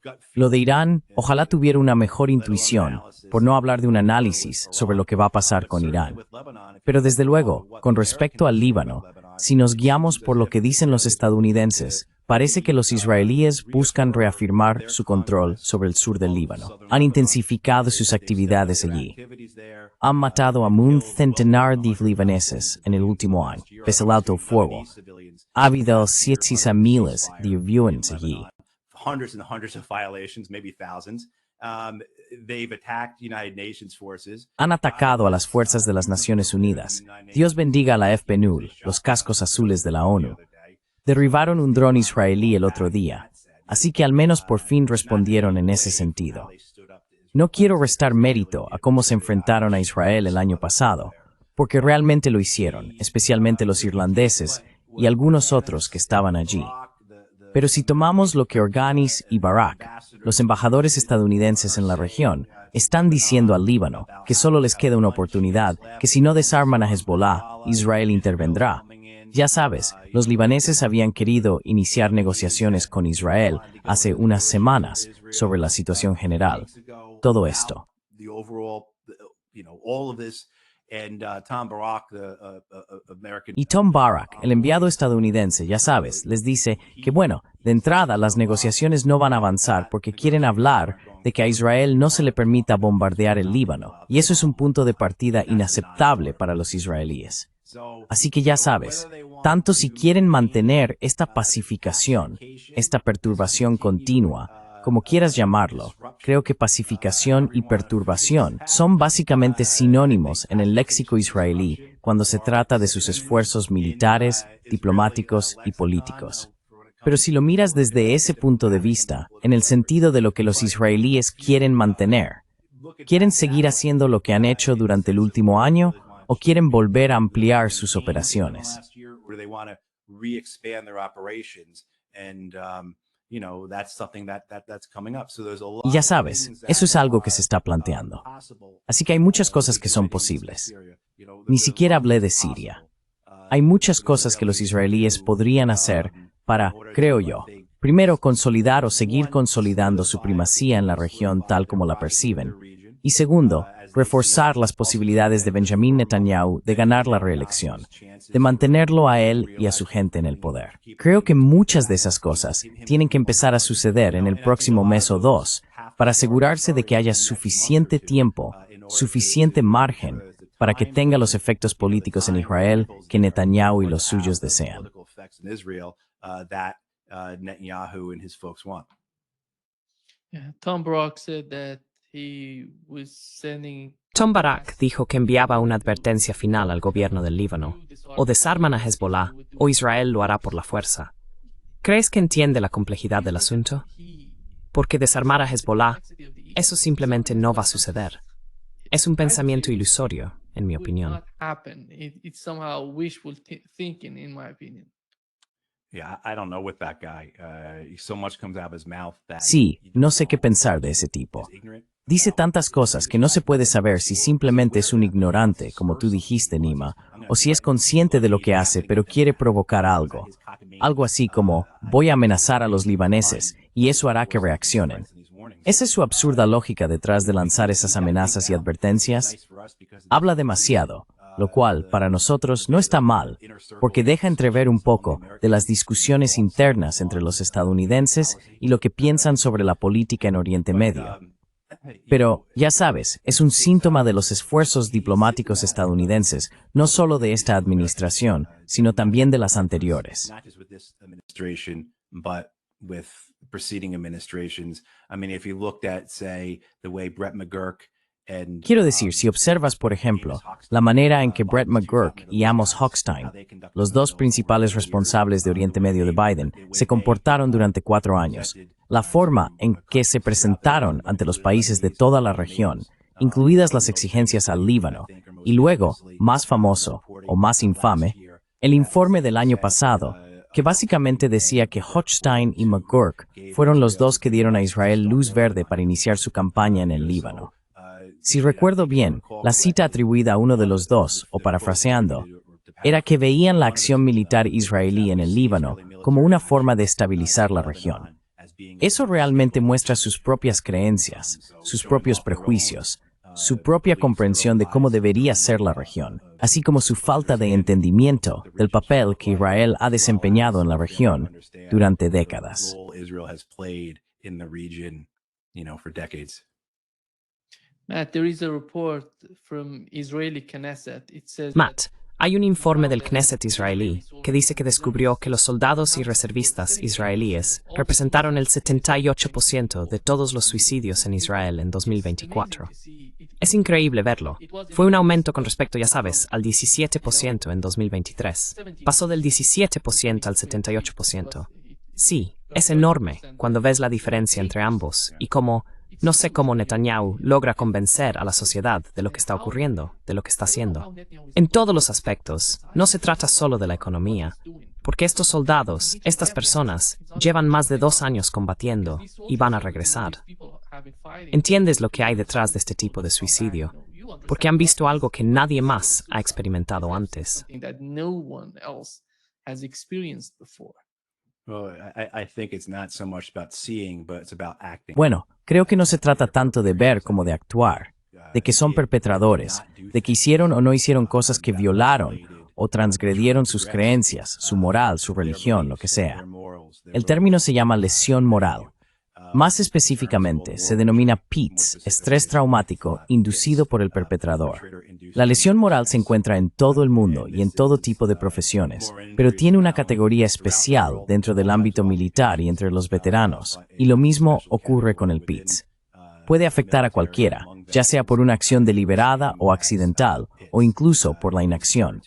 gut Lo de feeling Irán, and, ojalá tuviera una mejor let alone intuición, analysis por no of hablar de un war análisis with sobre Iran. lo que va a pasar But con certainly Irán. with Lebanon, if Pero you desde recall luego, what con the respecto al Americans say about Líbano, Lebanon, si nos it guiamos seems por as lo if que dicen los the estadounidenses, parece que los israelíes buscan reafirmar their su control conquest sobre el sur del of Líbano. southern Han Lebanon. intensificado They've sus stepped up actividades their allí. activities there. Han matado a They've un killed centenar well de over 100 libaneses en el civilians último last año, year, pese al alto mostly fuego. Lebanese civilians. Ha habido Last year, cientos under the miles de ceasefire in violencia allí. Lebanon. Hundreds and hundreds of violations, maybe thousands. They've attacked United Nations forces. Han atacado a las fuerzas de las Naciones Unidas. Dios bendiga a la FPNUL, los cascos azules de la ONU. Derribaron un dron israelí el otro día, así que al menos por fin respondieron en ese sentido. No quiero restar mérito a cómo se enfrentaron a Israel el año pasado, porque realmente lo hicieron, especialmente los irlandeses y algunos otros que estaban allí. Pero si tomamos lo que Organis y Barak, los embajadores estadounidenses en la región, están diciendo al Líbano que solo les queda una oportunidad, que si no desarman a Hezbollah, Israel intervendrá. Ya sabes, los libaneses habían querido iniciar negociaciones con Israel hace unas semanas sobre la situación general. Todo esto. Y Tom Barrack, el enviado estadounidense, ya sabes, les dice que bueno, de entrada las negociaciones no van a avanzar porque quieren hablar de que a Israel no se le permita bombardear el Líbano, y eso es un punto de partida inaceptable para los israelíes. Así que ya sabes, tanto si quieren mantener esta pacificación, esta perturbación continua, como quieras llamarlo, creo que pacificación y perturbación son básicamente sinónimos en el léxico israelí cuando se trata de sus esfuerzos militares, diplomáticos y políticos. Pero si lo miras desde ese punto de vista, en el sentido de lo que los israelíes quieren mantener, ¿quieren seguir haciendo lo que han hecho durante el último año o quieren volver a ampliar sus operaciones? Y ya sabes, eso es algo que se está planteando. Así que hay muchas cosas que son posibles. Ni siquiera hablé de Siria. Hay muchas cosas que los israelíes podrían hacer para, creo yo, primero consolidar o seguir consolidando su primacía en la región tal como la perciben. Y segundo, reforzar las posibilidades de Benjamin Netanyahu de ganar la reelección, de mantenerlo a él y a su gente en el poder. Creo que muchas de esas cosas tienen que empezar a suceder en el próximo mes o dos para asegurarse de que haya suficiente tiempo, suficiente margen para que tenga los efectos políticos en Israel que Netanyahu y los suyos desean. Tom Brock said that he was sending Tom Barak dijo que enviaba una advertencia final al gobierno del Líbano. O desarman a Hezbollah, o Israel lo hará por la fuerza. ¿Crees que entiende la complejidad del asunto? Porque desarmar a Hezbollah, eso simplemente no va a suceder. Es un pensamiento ilusorio, en mi opinión. It's somehow wishful thinking, in my opinion. Sí, no sé qué pensar de ese tipo. Dice tantas cosas que no se puede saber si simplemente es un ignorante, como tú dijiste, Nima, o si es consciente de lo que hace pero quiere provocar algo. Algo así como, voy a amenazar a los libaneses, y eso hará que reaccionen. ¿Esa es su absurda lógica detrás de lanzar esas amenazas y advertencias? Habla demasiado, lo cual, para nosotros, no está mal, porque deja entrever un poco de las discusiones internas entre los estadounidenses y lo que piensan sobre la política en Oriente Medio. Pero, ya sabes, es un síntoma de los esfuerzos diplomáticos estadounidenses, no solo de esta administración, sino también de las anteriores. Quiero decir, si observas, por ejemplo, la manera en que Brett McGurk y Amos Hochstein, los dos principales responsables de Oriente Medio de Biden, se comportaron durante 4 años, la forma en que se presentaron ante los países de toda la región, incluidas las exigencias al Líbano, y luego, más famoso o más infame, el informe del año pasado, que básicamente decía que Hochstein y McGurk fueron los dos que dieron a Israel luz verde para iniciar su campaña en el Líbano. Si recuerdo bien, la cita atribuida a uno de los dos, o parafraseando, era que veían la acción militar israelí en el Líbano como una forma de estabilizar la región. Eso realmente muestra sus propias creencias, sus propios prejuicios, su propia comprensión de cómo debería ser la región, así como su falta de entendimiento del papel que Israel ha desempeñado en la región durante décadas. Matt, there is a report from Israeli Knesset. It says Matt, hay un informe del Knesset israelí que dice que descubrió que los soldados y reservistas israelíes representaron el 78% de todos los suicidios en Israel en 2024. Es increíble verlo. Fue un aumento con respecto, ya sabes, al 17% en 2023. Pasó del 17% al 78%. Sí, es enorme cuando ves la diferencia entre ambos y cómo, no sé cómo Netanyahu logra convencer a la sociedad de lo que está ocurriendo, de lo que está haciendo. En todos los aspectos, no se trata solo de la economía, porque estos soldados, estas personas, llevan más de 2 años combatiendo y van a regresar. ¿Entiendes lo que hay detrás de este tipo de suicidio? Porque han visto algo que nadie más ha experimentado antes. Bueno, creo que no se trata tanto de ver como de actuar, de que son perpetradores, de que hicieron o no hicieron cosas que violaron o transgredieron sus creencias, su moral, su religión, lo que sea. El término se llama lesión moral. Más específicamente, se denomina PITS, estrés traumático inducido por el perpetrador. La lesión moral se encuentra en todo el mundo y en todo tipo de profesiones, pero tiene una categoría especial dentro del ámbito militar y entre los veteranos, y lo mismo ocurre con el PITS. Puede afectar a cualquiera, ya sea por una acción deliberada o accidental, o incluso por la inacción.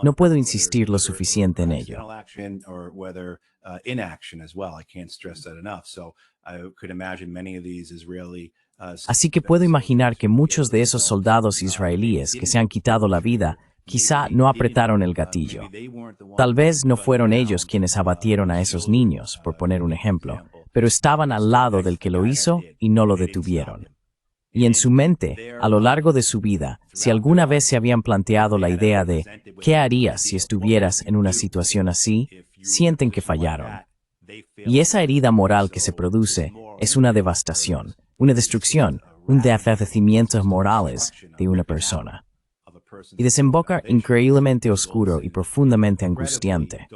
No puedo insistir lo suficiente en ello. Así que puedo imaginar que muchos de esos soldados israelíes que se han quitado la vida quizá no apretaron el gatillo. Tal vez no fueron ellos quienes abatieron a esos niños, por poner un ejemplo, pero estaban al lado del que lo hizo y no lo detuvieron. Y en su mente, a lo largo de su vida, si alguna vez se habían planteado la idea de ¿qué harías si estuvieras en una situación así?, sienten que fallaron. Y esa herida moral que se produce es una devastación, una destrucción, un desfallecimiento morales de una persona. Y desemboca increíblemente oscuro y profundamente angustiante.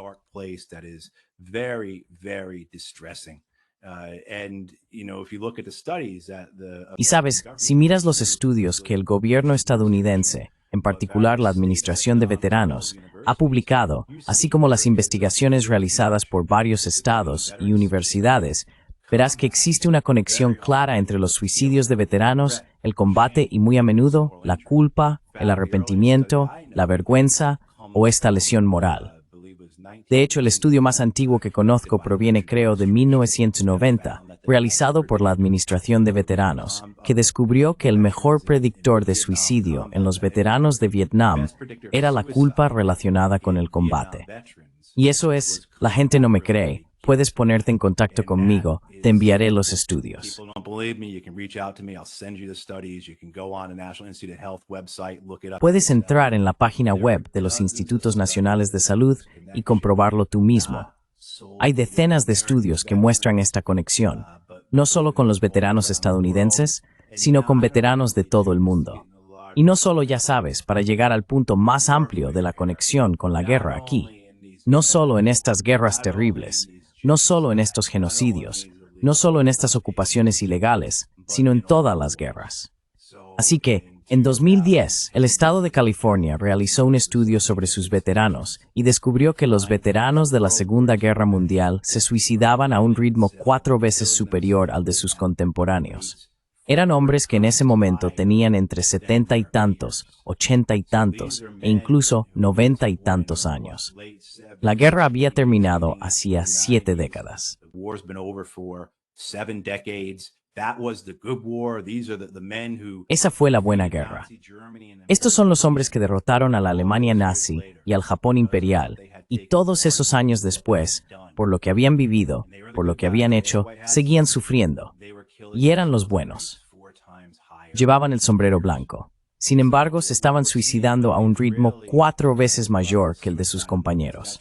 Y sabes, si miras los estudios que el gobierno estadounidense, en particular la Administración de Veteranos, ha publicado, así como las investigaciones realizadas por varios estados y universidades, verás que existe una conexión clara entre los suicidios de veteranos, el combate y muy a menudo la culpa, el arrepentimiento, la vergüenza o esta lesión moral. De hecho, el estudio más antiguo que conozco proviene, creo, de 1990, realizado por la Administración de Veteranos, que descubrió que el mejor predictor de suicidio en los veteranos de Vietnam era la culpa relacionada con el combate. Y eso es, la gente no me cree. Puedes ponerte en contacto conmigo, te enviaré los estudios. Puedes entrar en la página web de los Institutos Nacionales de Salud y comprobarlo tú mismo. Hay decenas de estudios que muestran esta conexión, no solo con los veteranos estadounidenses, sino con veteranos de todo el mundo. Y no solo, ya sabes, para llegar al punto más amplio de la conexión con la guerra aquí. No solo en estas guerras terribles, no solo en estos genocidios, no solo en estas ocupaciones ilegales, sino en todas las guerras. Así que, en 2010, el estado de California realizó un estudio sobre sus veteranos y descubrió que los veteranos de la Segunda Guerra Mundial se suicidaban a un ritmo 4 veces superior al de sus contemporáneos. Eran hombres que en ese momento tenían entre 70 y tantos, 80 y tantos e incluso 90 y tantos años. La guerra había terminado hacía 7 décadas. Esa fue la buena guerra. Estos son los hombres que derrotaron a la Alemania nazi y al Japón imperial Y todos esos años después, por lo que habían vivido, por lo que habían hecho, seguían sufriendo. Y eran los buenos. Llevaban el sombrero blanco. Sin embargo, se estaban suicidando a un ritmo 4 veces mayor que el de sus compañeros.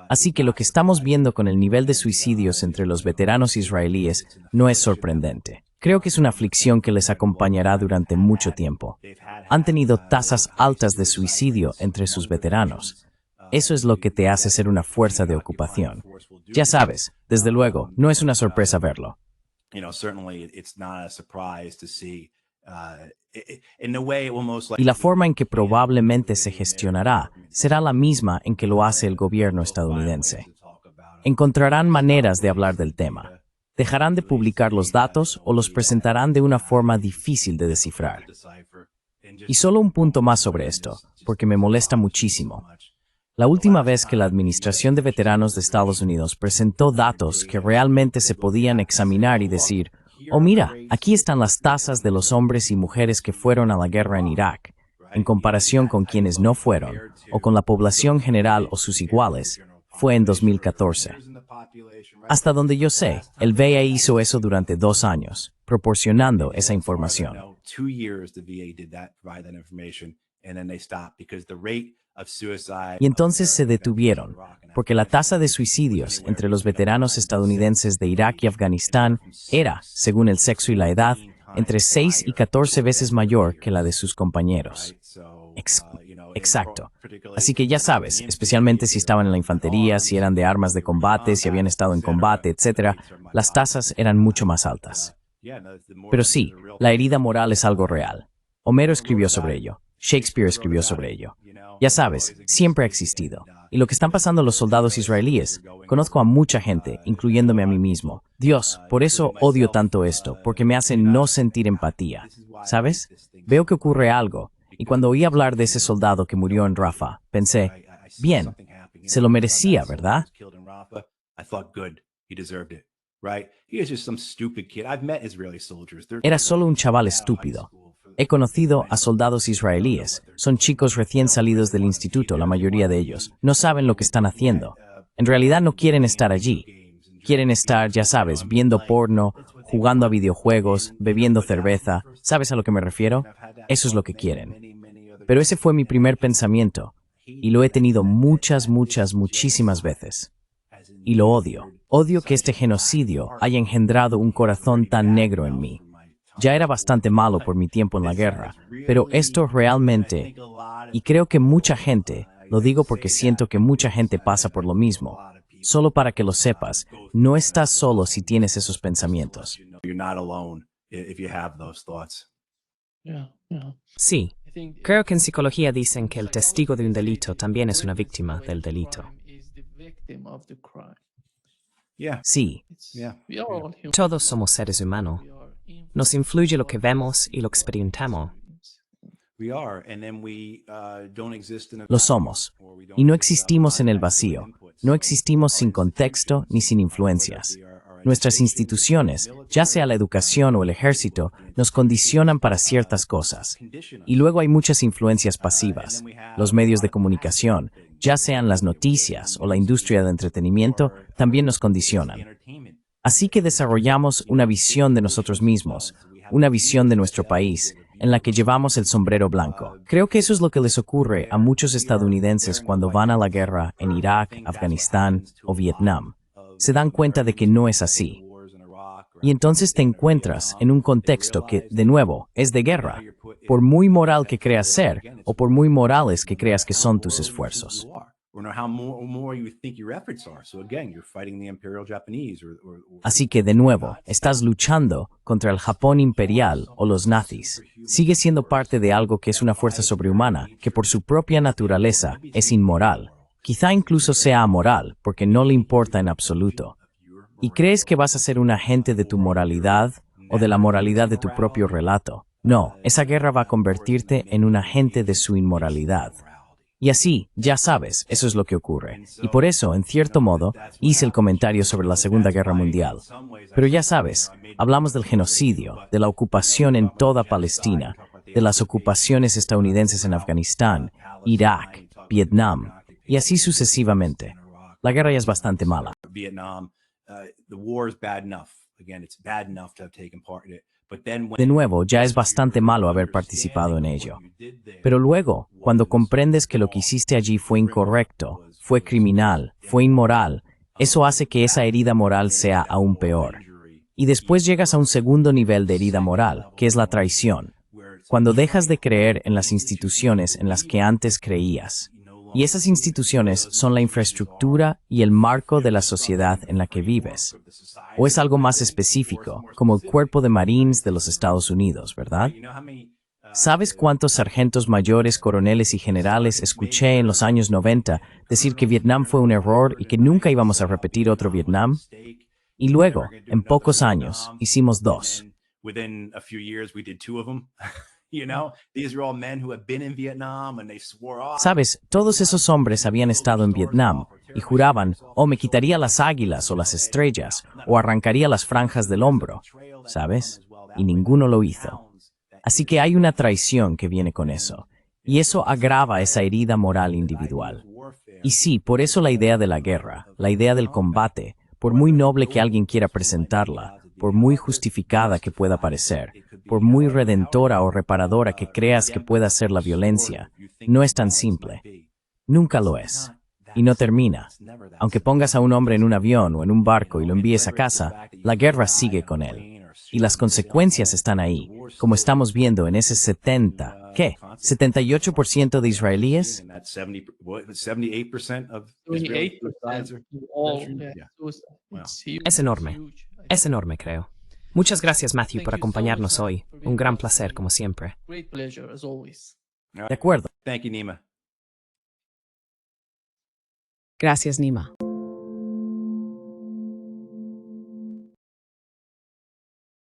Así que lo que estamos viendo con el nivel de suicidios entre los veteranos israelíes no es sorprendente. Creo que es una aflicción que les acompañará durante mucho tiempo. Han tenido tasas altas de suicidio entre sus veteranos. Eso es lo que te hace ser una fuerza de ocupación. Ya sabes, desde luego, no es una sorpresa verlo. Y la forma en que probablemente se gestionará será la misma en que lo hace el gobierno estadounidense. Encontrarán maneras de hablar del tema. Dejarán de publicar los datos o los presentarán de una forma difícil de descifrar. Y solo un punto más sobre esto, porque me molesta muchísimo. La última vez que la Administración de Veteranos de Estados Unidos presentó datos que realmente se podían examinar y decir, oh mira, aquí están las tasas de los hombres y mujeres que fueron a la guerra en Irak, en comparación con quienes no fueron, o con la población general o sus iguales, fue en 2014. Hasta donde yo sé, el VA hizo eso durante 2 años, proporcionando esa información. Y entonces se detuvieron, porque la tasa de suicidios entre los veteranos estadounidenses de Irak y Afganistán era, según el sexo y la edad, entre 6 y 14 veces mayor que la de sus compañeros. Exacto. Así que ya sabes, especialmente si estaban en la infantería, si eran de armas de combate, si habían estado en combate, etc., las tasas eran mucho más altas. Pero sí, la herida moral es algo real. Homero escribió sobre ello. Shakespeare escribió sobre ello. Ya sabes, siempre ha existido. Y lo que están pasando los soldados israelíes, conozco a mucha gente, incluyéndome a mí mismo. Dios, por eso odio tanto esto, porque me hace no sentir empatía. ¿Sabes? Veo que ocurre algo, y cuando oí hablar de ese soldado que murió en Rafah, pensé, bien, se lo merecía, ¿verdad? Era solo un chaval estúpido. He conocido a soldados israelíes. Son chicos recién salidos del instituto, la mayoría de ellos. No saben lo que están haciendo. En realidad no quieren estar allí. Quieren estar, ya sabes, viendo porno, jugando a videojuegos, bebiendo cerveza. ¿Sabes a lo que me refiero? Eso es lo que quieren. Pero ese fue mi primer pensamiento. Y lo he tenido muchísimas veces. Y lo odio. Odio que este genocidio haya engendrado un corazón tan negro en mí. Ya era bastante malo por mi tiempo en la guerra, pero esto realmente, y creo que mucha gente, lo digo porque siento que mucha gente pasa por lo mismo, solo para que lo sepas, no estás solo si tienes esos pensamientos. Sí, creo que en psicología dicen que el testigo de un delito también es una víctima del delito. Sí, Todos somos seres humanos. Nos influye lo que vemos y lo experimentamos. lo somos. Y no existimos en el vacío. No existimos sin contexto ni sin influencias. Nuestras instituciones, ya sea la educación o el ejército, nos condicionan para ciertas cosas. Y luego hay muchas influencias pasivas. Los medios de comunicación, ya sean las noticias o la industria de entretenimiento, también nos condicionan. Así que desarrollamos una visión de nosotros mismos, una visión de nuestro país, en la que llevamos el sombrero blanco. Creo que eso es lo que les ocurre a muchos estadounidenses cuando van a la guerra en Irak, Afganistán o Vietnam. Se dan cuenta de que no es así. Y entonces te encuentras en un contexto que, de nuevo, es de guerra, por muy moral que creas ser o por muy morales que creas que son tus esfuerzos. Así que, de nuevo, estás luchando contra el Japón imperial o los nazis. Sigues siendo parte de algo que es una fuerza sobrehumana, que por su propia naturaleza es inmoral. Quizá incluso sea amoral, porque no le importa en absoluto. ¿Y crees que vas a ser un agente de tu moralidad o de la moralidad de tu propio relato? No, esa guerra va a convertirte en un agente de su inmoralidad. Y así, ya sabes, eso es lo que ocurre. Y por eso, en cierto modo, hice el comentario sobre la Segunda Guerra Mundial. Pero ya sabes, hablamos del genocidio, de la ocupación en toda Palestina, de las ocupaciones estadounidenses en Afganistán, Irak, Vietnam, y así sucesivamente. La guerra ya es bastante mala. Vietnam, the war is bad enough. Again, it's bad enough to have taken part in it. But then when De nuevo, ya es bastante malo haber participado en ello. Pero luego, cuando comprendes que lo que hiciste allí fue incorrecto, fue criminal, fue inmoral, eso hace que esa herida moral sea aún peor. Y después llegas a un segundo nivel de herida moral, que es la traición, cuando dejas de creer en las instituciones en las que antes creías. Y esas instituciones son la infraestructura y el marco de la sociedad en la que vives. O es algo más específico, como el Cuerpo de Marines de los Estados Unidos, ¿verdad? ¿Sabes cuántos sargentos mayores, coroneles y generales escuché en los años 90 decir que Vietnam fue un error y que nunca íbamos a repetir otro Vietnam? Y luego, en pocos años, hicimos dos. within a few years we did 2 of them. You know, these are all men who have been in Vietnam and they swore off. Sabes, todos esos hombres habían estado en Vietnam y juraban, o me quitaría las águilas o las estrellas, o arrancaría las franjas del hombro, ¿sabes? Y ninguno lo hizo. Así que hay una traición que viene con eso, y eso agrava esa herida moral individual. Y sí, por eso la idea de la guerra, la idea del combate, por muy noble que alguien quiera presentarla, por muy justificada que pueda parecer, por muy redentora o reparadora que creas que pueda ser la violencia, no es tan simple. Nunca lo es. Y no termina. Aunque pongas a un hombre en un avión o en un barco y lo envíes a casa, la guerra sigue con él. Y las consecuencias están ahí, como estamos viendo en ese 78% de israelíes. And that's 78% of 28% Israelis are all, veterans? yeah, Yeah. suicide. It's huge, Es enorme. huge. Es enorme, creo. Muchas gracias, Matthew, por Thank you so acompañarnos much, hoy. for being Un gran with us placer, today. como siempre. Great pleasure as always. De acuerdo. Thank you, Nima. Gracias, Nima.